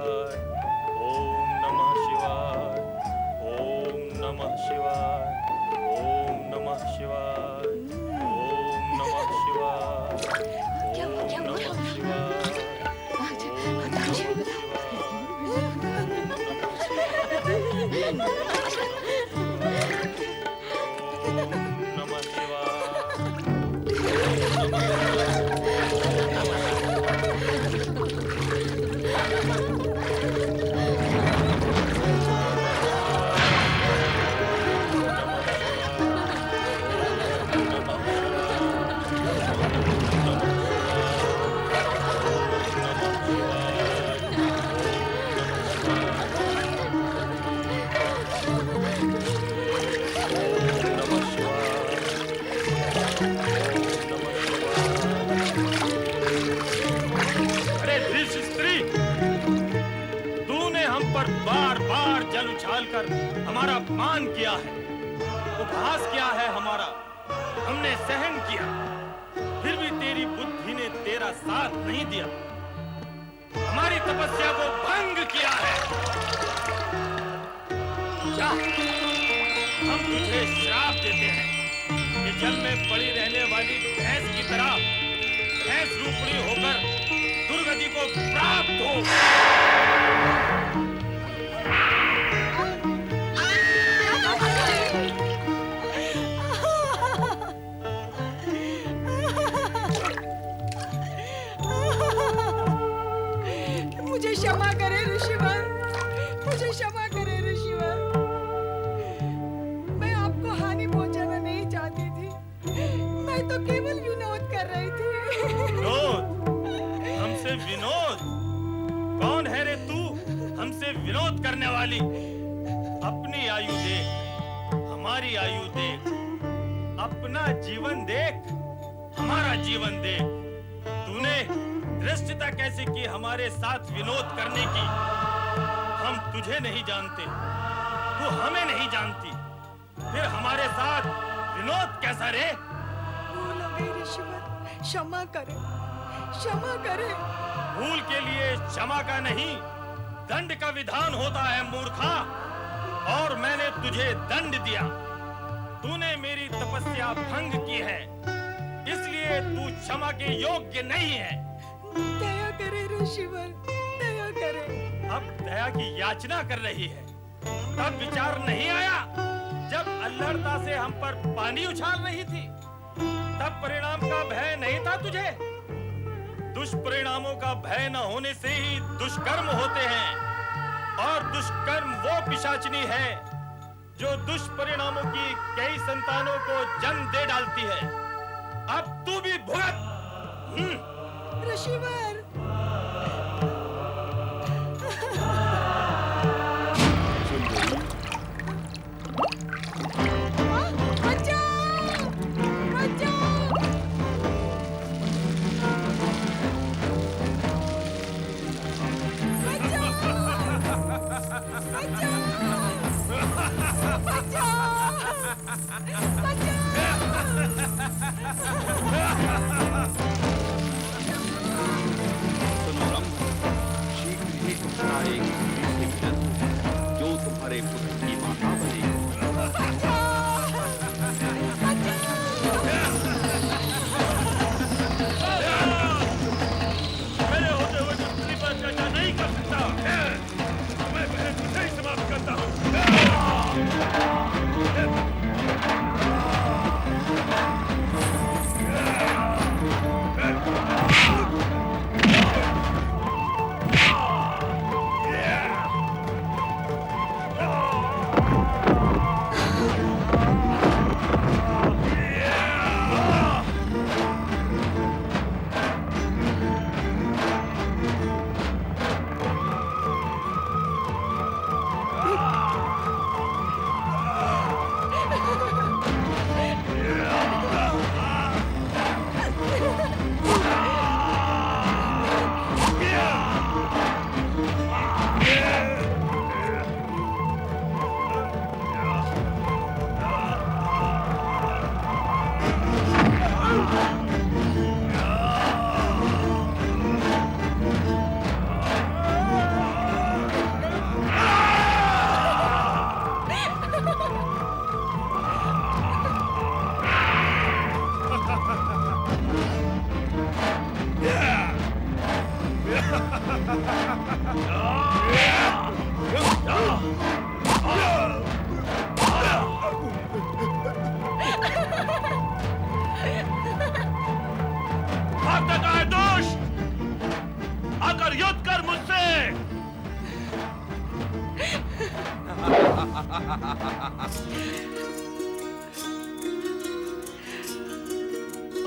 शिवाय। ओम नमः शिवाय। ओम नमः शिवाय। ओम नमः शिवाय। ओम नमः शिवाय। क्या हुआ, क्या ओम हुआ? नमः शिवाय। ओम नमः अरे दुष्ट स्त्री, तूने हम पर बार बार जल उछाल कर हमारा अपमान किया है, उपहास किया है हमारा, हमने सहन किया, फिर भी तेरी बुद्धि ने तेरा साथ नहीं दिया, हमारी तपस्या को भंग किया है। जा, हम तुझे श्राप देते हैं कि जल में पड़ी रहने वाली भैंस की तरह भैंस रूपणी होकर दुर्गति को प्राप्त हो। मुझे क्षमा करे ऋषिवर, मुझे क्षमा करे ऋषिवर। मैं आपको हानि पहुंचाना नहीं चाहती थी, मैं तो केवल विनोद कर रही थी। विनोद? हमसे विनोद? कौन है रे तू हमसे विनोद करने वाली? अपनी आयु देख, हमारी आयु देख, अपना जीवन देख, हमारा जीवन देख। तूने धृष्टता कैसे की हमारे साथ विनोद करने की? हम तुझे नहीं जानते, तू हमें नहीं जानती, फिर हमारे साथ विनोद कैसा रे? भूल हो गई ऋषिवर, क्षमा करे, क्षमा करे। भूल के लिए क्षमा का नहीं, दंड का विधान होता है मूर्खा। और मैंने तुझे दंड दिया, तूने मेरी तपस्या भंग की है, इसलिए तू क्षमा के योग्य नहीं है। दया करे ऋषिवर, दया करे। अब दया की याचना कर रही है, तब विचार नहीं आया जब अल्हड़ता से हम पर पानी उछाल रही थी, तब परिणाम का भय नहीं था तुझे? दुष्परिणामों का भय न होने से ही दुष्कर्म होते हैं, और दुष्कर्म वो पिशाचिनी है जो दुष्परिणामों की कई संतानों को जन्म दे डालती है। अब तू भी भुगत। ऋषिवर, बचाओ, बचाओ। शीघ्र ही तुम्हारा एक मीठे जन्म जो तुम्हारे पुत्र की माता बनेगी। मेरे होते हुए जो तुझी पर चर्चा नहीं कर सकता, मैं पहले तुझे ही समाप्त करता हूँ।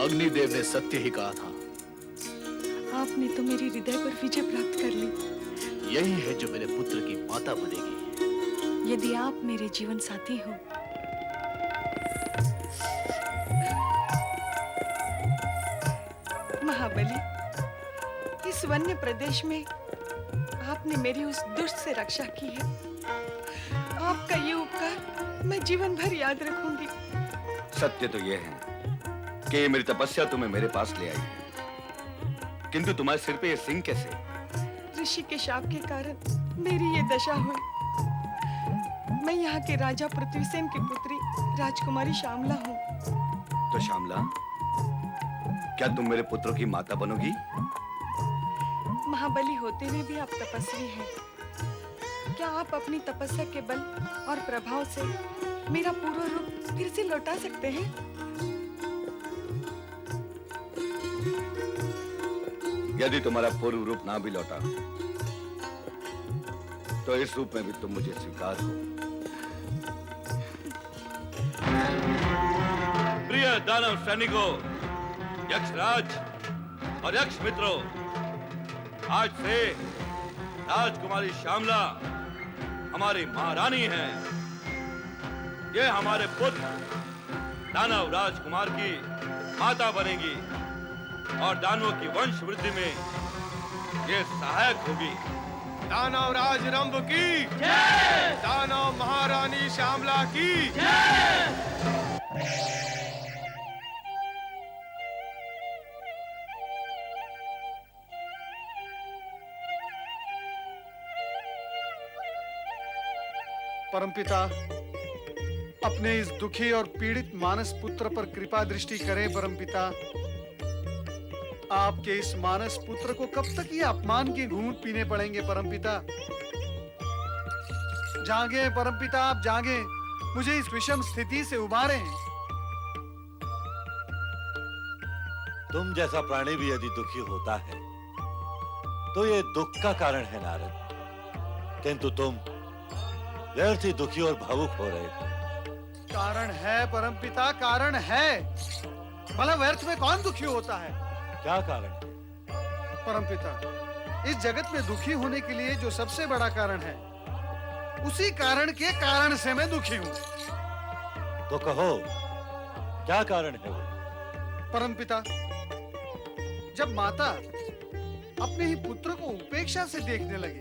अग्निदेव ने सत्य ही कहा था। आपने तो मेरी हृदय पर विजय प्राप्त कर ली। यही है जो मेरे पुत्र की माता बनेगी। यदि आप मेरे जीवन साथी हो, महाबली, इस वन्य प्रदेश में आपने मेरी उस दुष्ट से रक्षा की है। आपका ये उपकार मैं जीवन भर याद रखूंगी। सत्य तो यह है कि ये मेरी तपस्या तुम्हें मेरे पास ले आई है, किंतु तुम्हारे सिर पे ये सिंह कैसे? ऋषि के शाप के कारण मेरी ये दशा हुई। मैं यहाँ के राजा पृथ्वीसेन की पुत्री राजकुमारी श्यामला हूँ। तो श्यामला, क्या तुम मेरे पुत्रों की माता बनोगी? महाबली होते हुए भी आप तपस्वी हैं। क्या आप अपनी तपस्या के बल और प्रभाव से मेरा पूर्व रूप फिर से लौटा सकते हैं? यदि तुम्हारा पूर्व रूप ना भी लौटा, तो इस रूप में भी तुम मुझे स्वीकार हो। प्रिय दानव सैनिकों, यक्षराज और यक्ष मित्रों, आज से राजकुमारी श्यामला हमारी महारानी है। ये हमारे पुत्र दानव राजकुमार की माता बनेगी और दानवों की वंश वृद्धि में ये सहायक होगी। दानव राज रंभ की जय, दानव महारानी श्यामला की जय। परमपिता, अपने इस दुखी और पीड़ित मानस पुत्र पर कृपा दृष्टि करें। परमपिता, आपके इस मानस पुत्र को कब तक ये अपमान के घूंट पीने पड़ेंगे? परमपिता जागे, परमपिता आप जागे, मुझे इस विषम स्थिति से उबारें। तुम जैसा प्राणी भी यदि दुखी होता है तो ये दुख का कारण है नारद, किंतु तुम व्यर्थ ही दुखी और भावुक हो रहे हो। कारण है परमपिता, कारण है। भला व्यर्थ में कौन दुखी होता है? क्या कारण है? परमपिता, इस जगत में दुखी होने के लिए जो सबसे बड़ा कारण है, उसी कारण के कारण से मैं दुखी हूँ। तो कहो, क्या कारण है वो? परमपिता, जब माता अपने ही पुत्र को उपेक्षा से देखने लगे,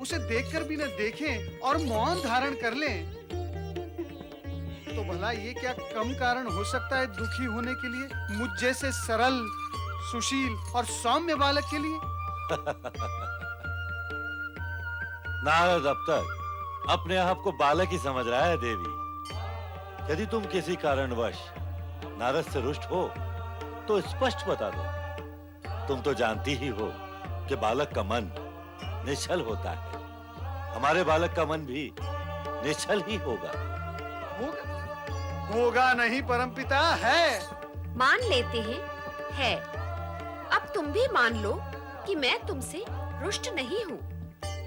उसे देखकर भी न देखें और मौन धारण कर लें, तो भला ये क्या कम कारण हो सकता है दुखी होने के लिए मुझ जैसे सरल, सुशील और सौम्य बालक के लिए? नारद अब तक अपने आप को बालक ही समझ रहा है देवी। यदि तुम किसी कारणवश नारद से रुष्ट हो तो स्पष्ट बता दो। तुम तो जानती ही हो कि बालक का मन निश्चल होता है। हमारे बालक का मन भी निश्चल ही होगा। होगा नहीं परमपिता, है। मान लेते हैं, है। अब तुम भी मान लो कि मैं तुमसे रुष्ट नहीं हूँ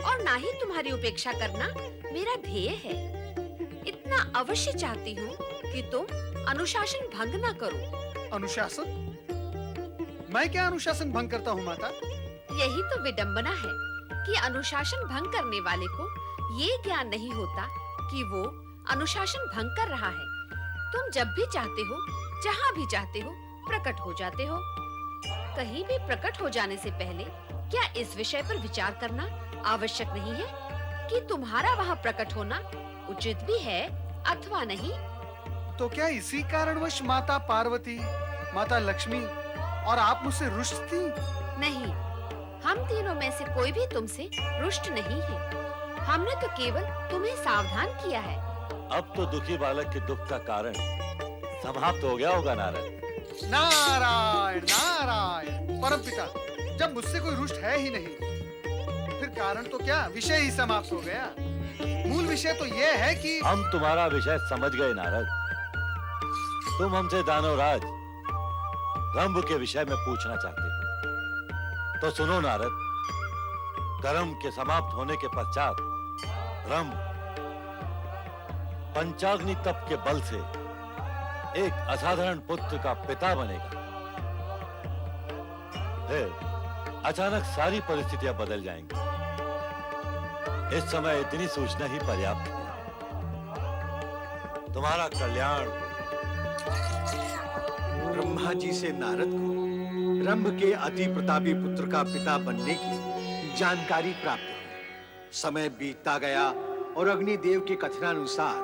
और ना ही तुम्हारी उपेक्षा करना मेरा ध्येय है। इतना अवश्य चाहती हूँ कि तुम अनुशासन भंग ना करो। अनुशासन? मैं क्या अनुशासन भंग करता हूँ माता? यही तो विडंबना है कि अनुशासन भंग करने वाले को ये ज्ञान नहीं होता कि वो अनुशासन भंग कर रहा है। तुम जब भी चाहते हो, जहाँ भी चाहते हो, प्रकट हो जाते हो। कहीं भी प्रकट हो जाने से पहले क्या इस विषय पर विचार करना आवश्यक नहीं है कि तुम्हारा वहाँ प्रकट होना उचित भी है अथवा नहीं? तो क्या इसी कारणवश माता पार्वती, माता लक्ष्मी और आप मुझसे रुष्ट थी? नहीं, हम तीनों में से कोई भी तुमसे रुष्ट नहीं है। हमने तो केवल तुम्हें सावधान किया है। अब तो दुखी बालक के दुख का कारण समाप्त हो गया होगा नारद। नारायण नारायण। परमपिता, जब मुझसे कोई रुष्ट है ही नहीं, फिर कारण तो क्या, विषय ही समाप्त हो गया। मूल विषय तो यह है कि हम तुम्हारा विषय समझ गए नारद। तुम हमसे दानवराज रंभ के विषय में पूछना चाहते हो, तो सुनो नारद। कर्म के समाप्त होने के पश्चात रंभ पंचाग्नि तप के बल से एक असाधारण पुत्र का पिता बनेगा, फिर अचानक सारी परिस्थितियां बदल जाएंगी। इस समय इतनी सूचना ही पर्याप्त है। तुम्हारा कल्याण हो। ब्रह्मा जी से नारद को रंभ के अति प्रतापी पुत्र का पिता बनने की जानकारी प्राप्त हुई। समय बीतता गया और अग्निदेव के कथनानुसार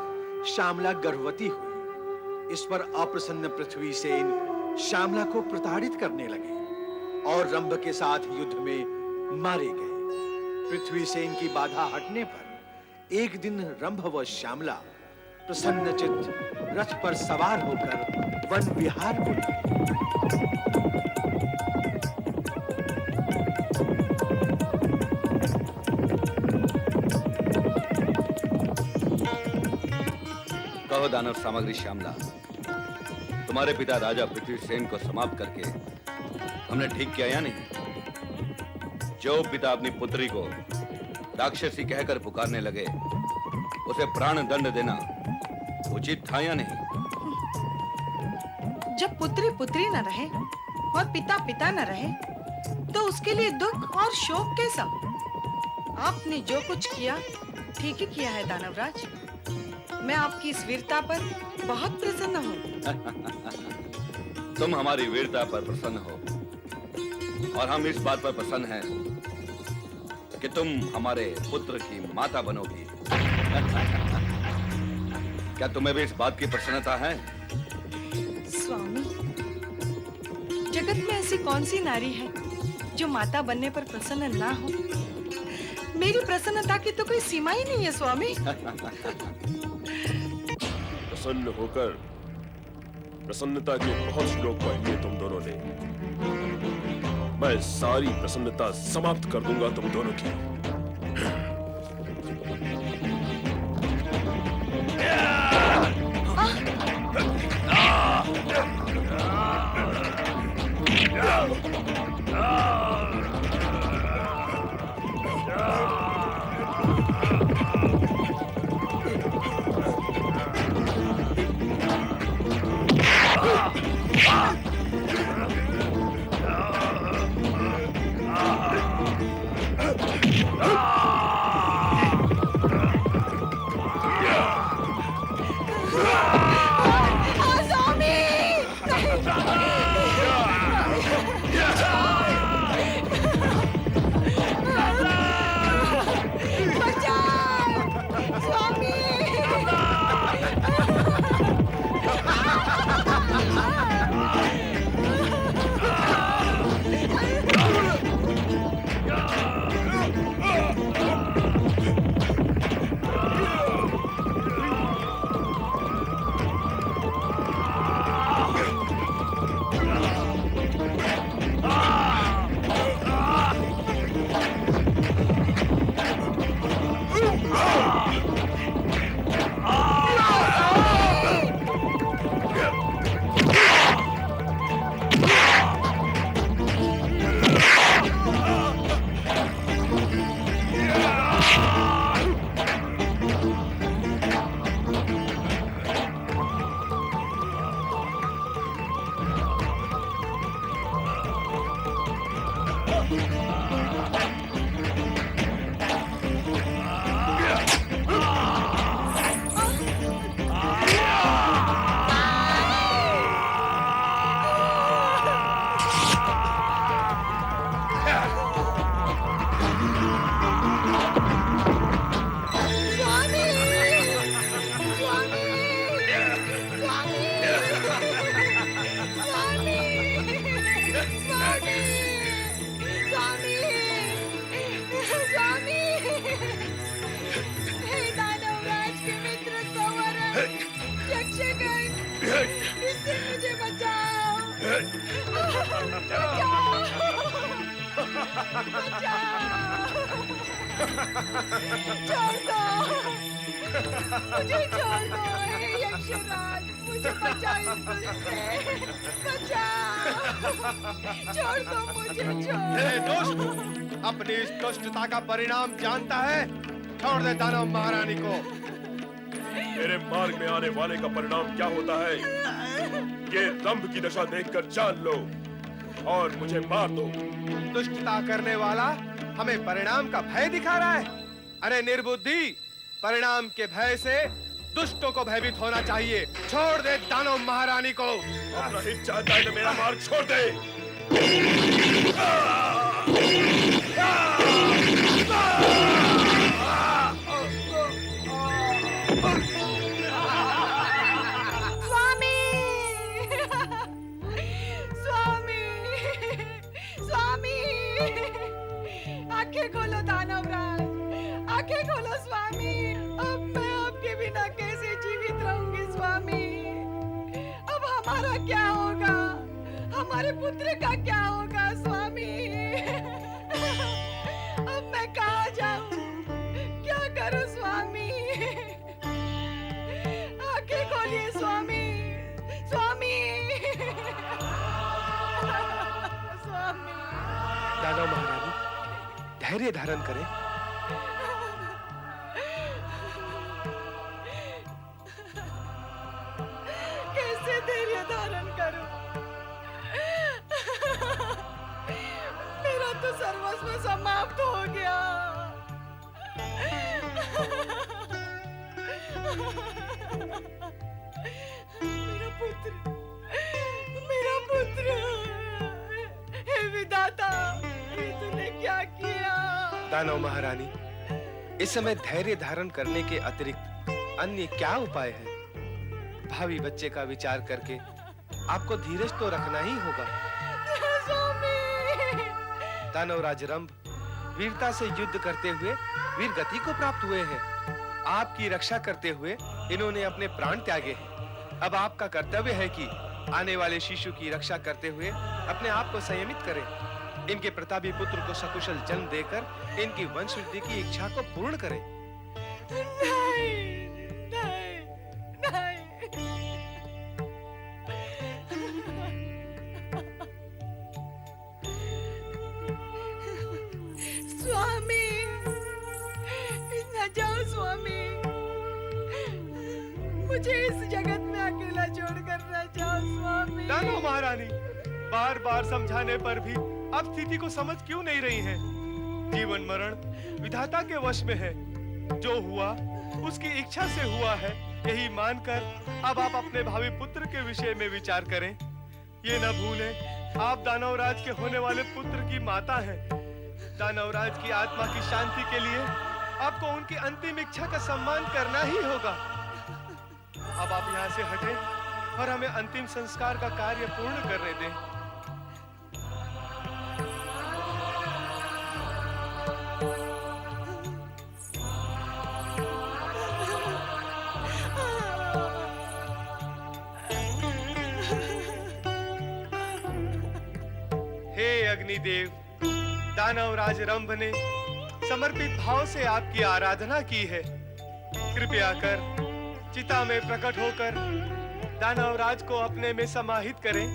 श्यामला गर्भवती हुई। इस पर अप्रसन्न पृथ्वी सेन श्यामला को प्रताड़ित करने लगे और रंभ के साथ युद्ध में मारे गए। पृथ्वी सेन की बाधा हटने पर एक दिन रंभ व श्यामला प्रसन्नचित्त रथ पर सवार होकर वन विहार को कहो दानव सामग्री श्यामला, तुम्हारे पिता राजा पृथ्वी सेन को समाप्त करके हमने ठीक किया या नहीं? जो पिता अपनी पुत्री को राक्षसी कहकर पुकारने लगे, उसे प्राण दंड देना उचित था या नहीं? जब पुत्री पुत्री न रहे और पिता पिता न रहे, तो उसके लिए दुख और शोक कैसा? आपने जो कुछ किया ठीक ही किया है दानवराज। मैं आपकी इस वीरता पर बहुत प्रसन्न हूँ। तुम हमारी वीरता पर प्रसन्न हो और हम इस बात पर प्रसन्न हैं कि तुम हमारे पुत्र की माता बनोगी। क्या तुम्हें भी इस बात की प्रसन्नता है? स्वामी, जगत में ऐसी कौन सी नारी है जो माता बनने पर प्रसन्न ना हो? मेरी प्रसन्नता की तो कोई सीमा ही नहीं है स्वामी। प्रसन्न होकर प्रसन्नता के बहुत श्लोक पढ़ लिए तुम दोनों ने। मैं सारी प्रसन्नता समाप्त कर दूंगा तुम दोनों की। मुझे छोड़ दो, हे यक्षराज, मुझे बचाओ इस दुष्ट से, बचाओ, छोड़ दो मुझे, छोड़। हे दुष्ट, अपनी इस दुष्टता का परिणाम जानता है? छोड़ दे दानव महारानी को। मेरे मार्ग में आने वाले का परिणाम क्या होता है ये रंभ की दशा देखकर जान लो और मुझे मार दो। दुष्टता करने वाला हमें परिणाम का भय दिखा रहा है। अरे निर्बुद्धि, परिणाम के भय से दुष्टों को भयभीत होना चाहिए। छोड़ दे दानव महारानी को। अपना हित चाहता है तो मेरा मार्ग छोड़ दे। स्वामी स्वामी स्वामी, आंखें खोलो दानवराज, आंखें खोलो स्वामी। अब मैं आपके बिना कैसे जीवित रहूंगी स्वामी? अब हमारा क्या होगा? हमारे पुत्र का क्या होगा स्वामी? अब मैं कहाँ जाऊं? क्या करूं स्वामी? आंखें खोलिए स्वामी, स्वामी, स्वामी। दानव महारानी धैर्य धारण करें। कैसे धैर्य धारण करूं? मेरा तो सर्वस्व समाप्त हो गया। मेरा पुत्र, हे विधाता, ये तूने क्या किया? दानव महारानी, इस समय धैर्य धारण करने के अतिरिक्त अन्य क्या उपाय है? भावी बच्चे का विचार करके आपको धीरज तो रखना ही होगा। दानवराज रंभ वीरता से युद्ध करते हुए वीर गति को प्राप्त हुए हैं। आपकी रक्षा करते हुए इन्होंने अपने प्राण त्यागे हैं। अब आपका कर्तव्य है कि आने वाले शिशु की रक्षा करते हुए अपने आप को संयमित करें। इनके प्रतापी पुत्र को सकुशल जन्म देकर इनकी वंशवृद्धि की इच्छा को पूर्ण करें। नहीं, नहीं, नहीं। स्वामी, न जाओ स्वामी, मुझे इस जगत में अकेला छोड़कर न जाओ स्वामी। दानव महारानी, बार बार समझाने पर भी आप स्थिति को समझ क्यों नहीं रही हैं? जीवन मरण विधाता के वश में है। जो हुआ उसकी इच्छा से हुआ है, यही मानकर अब आप अपने भावी पुत्र के विषय में विचार करें। ये न भूलें, आप दानवराज के होने वाले पुत्र की माता हैं। दानवराज की आत्मा की शांति के लिए आपको उनकी अंतिम इच्छा का सम्मान करना ही होगा। अब आप यहाँ से हटें और हमें अंतिम संस्कार का कार्य पूर्ण करने दें। हे अग्निदेव, दानवराज रंभ ने समर्पित भाव से आपकी आराधना की है। कृपया कर चिता में प्रकट होकर दानवराज को अपने में समाहित करें।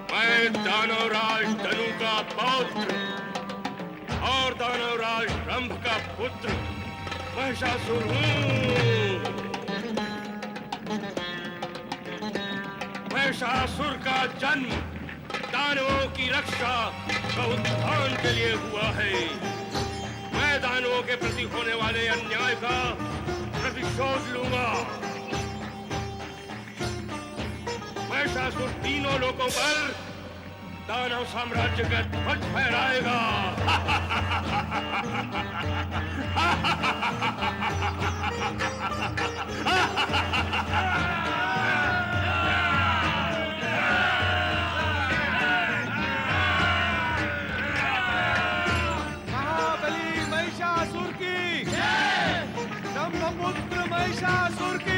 मैं दानवराज धनु का पौत्र और दानवराज रंभ का पुत्र महिषासुर हूँ। महिषासुर का जन्म दानवों की रक्षा व उत्थान के लिए हुआ है। मैं दानवों के प्रति होने वाले अन्याय का प्रतिशोध लूंगा। महिषासुर तीनों लोकों पर दानव साम्राज्य का ध्वज फहराएगा। महाबली महिषासुर की, ब्रह्मपुत्र महिषासुर की।